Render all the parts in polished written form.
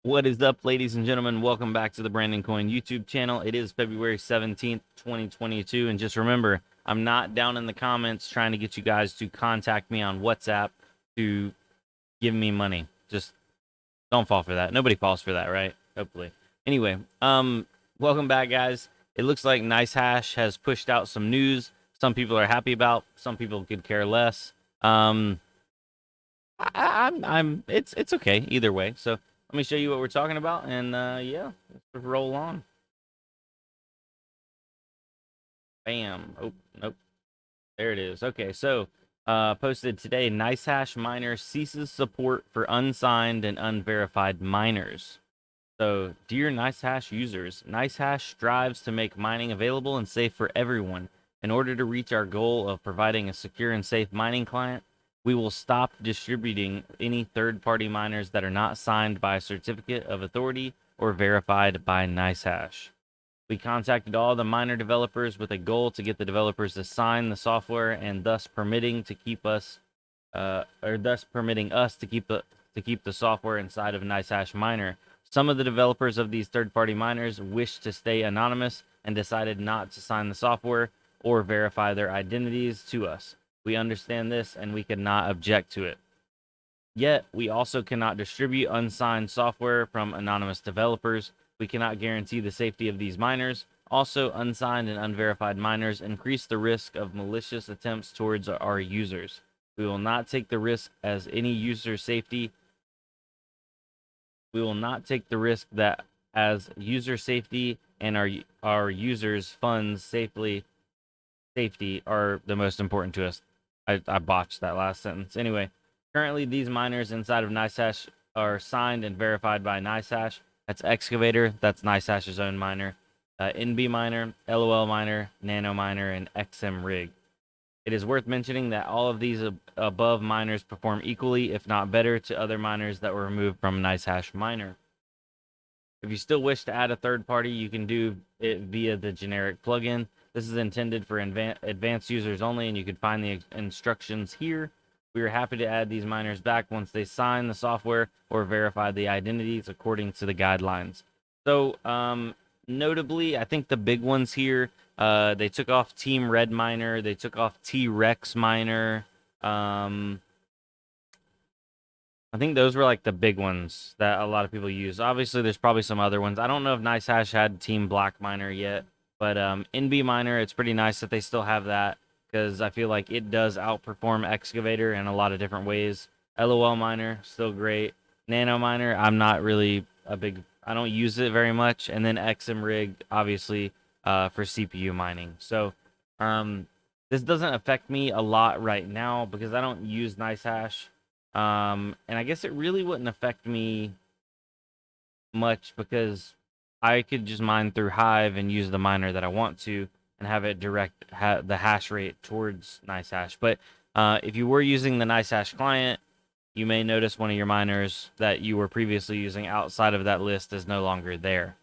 What is up, ladies and gentlemen? Welcome back to the Brandon Coin YouTube channel. It is February 17th, 2022. And just remember, I'm not down in the comments trying to get you guys to contact me on WhatsApp to give me money. Just don't fall for that. Nobody falls for that, right? Hopefully. Anyway, welcome back, guys. It looks like Nicehash has pushed out some news. Some people are happy about, some people could care less. It's okay either way. So let me show you what we're talking about, and yeah, let's roll on. Bam. Oh, nope. There it is. Okay, so posted today, Nicehash miner ceases support for unsigned and unverified miners. So, dear Nicehash users, Nicehash strives to make mining available and safe for everyone. In order to reach our goal of providing a secure and safe mining client, we will stop distributing any third-party miners that are not signed by a certificate of authority or verified by Nicehash. We contacted all the miner developers with a goal to get the developers to sign the software and thus permitting us to keep the software inside of Nicehash Miner. Some of the developers of these third-party miners wished to stay anonymous and decided not to sign the software or verify their identities to us. We understand this and we could not object to it. Yet, we also cannot distribute unsigned software from anonymous developers. We cannot guarantee the safety of these miners. Also, unsigned and unverified miners increase the risk of malicious attempts towards our users. We will not take the risk as any user safety. We will not take the risk that as user safety and our users' funds safety are the most important to us. I botched that last sentence. Anyway, currently these miners inside of Nicehash are signed and verified by Nicehash. That's Excavator. That's Nicehash's own miner. NB Miner, LOL Miner, Nano Miner, and XM Rig. It is worth mentioning that all of these above miners perform equally, if not better, to other miners that were removed from Nicehash Miner. If you still wish to add a third party, you can do it via the generic plugin. This is intended for advanced users only, and you can find the instructions here. We are happy to add these miners back once they sign the software or verify the identities according to the guidelines. So, notably, I think the big ones here, they took off Team Red Miner, they took off T-Rex Miner. I think those were like the big ones that a lot of people use. Obviously, there's probably some other ones. I don't know if Nicehash had Team Black Miner yet, but NB Miner, it's pretty nice that they still have that because I feel like it does outperform Excavator in a lot of different ways. LOL Miner, still great. Nano Miner, I'm not really I don't use it very much. And then XM Rig, obviously, for CPU mining. So, this doesn't affect me a lot right now because I don't use Nicehash. And I guess it really wouldn't affect me much because I could just mine through Hive and use the miner that I want to and have it direct the hash rate towards Nicehash. But if you were using the Nicehash client, you may notice one of your miners that you were previously using outside of that list is no longer there.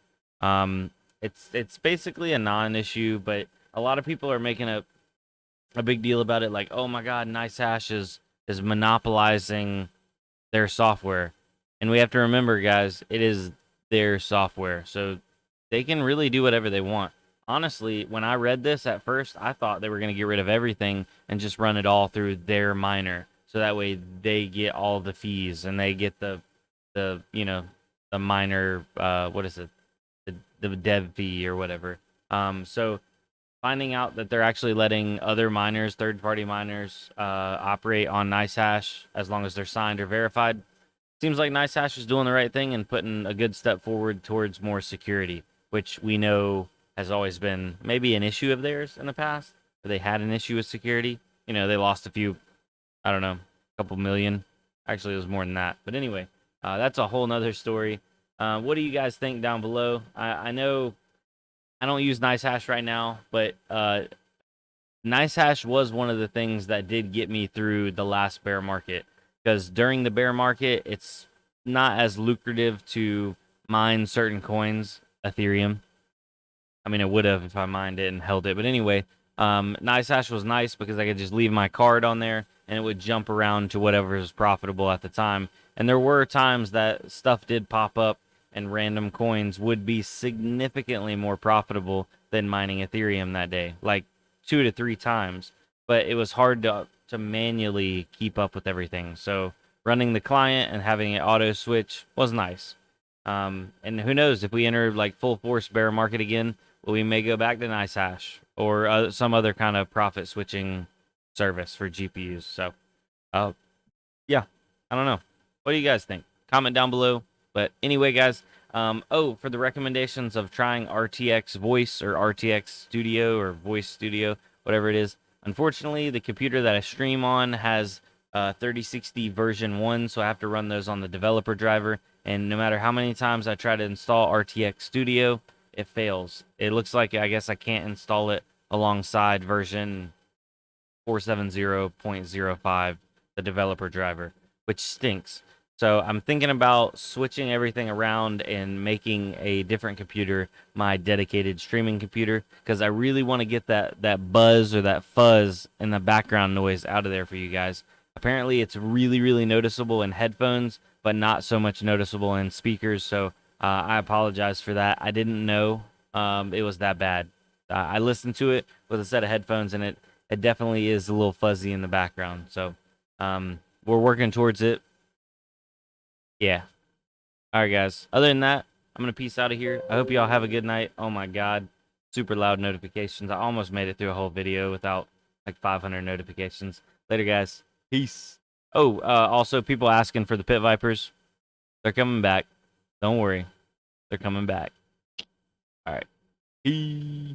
It's basically a non-issue, but a lot of people are making a big deal about it, like, oh my god, Nicehash is monopolizing their software. And we have to remember, guys, it is their software. So they can really do whatever they want. Honestly, when I read this at first, I thought they were going to get rid of everything and just run it all through their miner. So that way they get all the fees and they get the miner, what is it? The dev fee or whatever. So finding out that they're actually letting other miners, third-party miners, operate on Nicehash as long as they're signed or verified, seems like Nicehash is doing the right thing and putting a good step forward towards more security, which we know has always been maybe an issue of theirs in the past. Where they had an issue with security. You know, they lost a few, I don't know, a couple million. Actually, it was more than that. But anyway, that's a whole nother story. What do you guys think down below? I know I don't use Nicehash right now, but Nicehash was one of the things that did get me through the last bear market. Because during the bear market, it's not as lucrative to mine certain coins, Ethereum. I mean, it would have if I mined it and held it. But anyway, Nicehash was nice because I could just leave my card on there and it would jump around to whatever was profitable at the time. And there were times that stuff did pop up and random coins would be significantly more profitable than mining Ethereum that day, like 2 to 3 times. But it was hard to manually keep up with everything. So running the client and having it auto switch was nice. And who knows, if we enter like full force bear market again, we may go back to Nicehash or some other kind of profit switching service for GPUs. So, uh, yeah, I don't know. What do you guys think? Comment down below. But anyway, guys, for the recommendations of trying RTX Voice or RTX Studio or Voice Studio, whatever it is, unfortunately, the computer that I stream on has 3060 version 1, so I have to run those on the developer driver. And no matter how many times I try to install RTX Studio, it fails. It looks like I guess I can't install it alongside version 470.05, the developer driver, which stinks. So I'm thinking about switching everything around and making a different computer my dedicated streaming computer, because I really want to get that buzz or that fuzz and the background noise out of there for you guys. Apparently, it's really, really noticeable in headphones, but not so much noticeable in speakers. So I apologize for that. I didn't know it was that bad. I listened to it with a set of headphones, and it definitely is a little fuzzy in the background. So we're working towards it. Yeah. All right, guys. Other than that, I'm going to peace out of here. I hope y'all have a good night. Oh, my God. Super loud notifications. I almost made it through a whole video without like 500 notifications. Later, guys. Peace. Oh, also, people asking for the Pit Vipers. They're coming back. Don't worry. They're coming back. All right. Peace.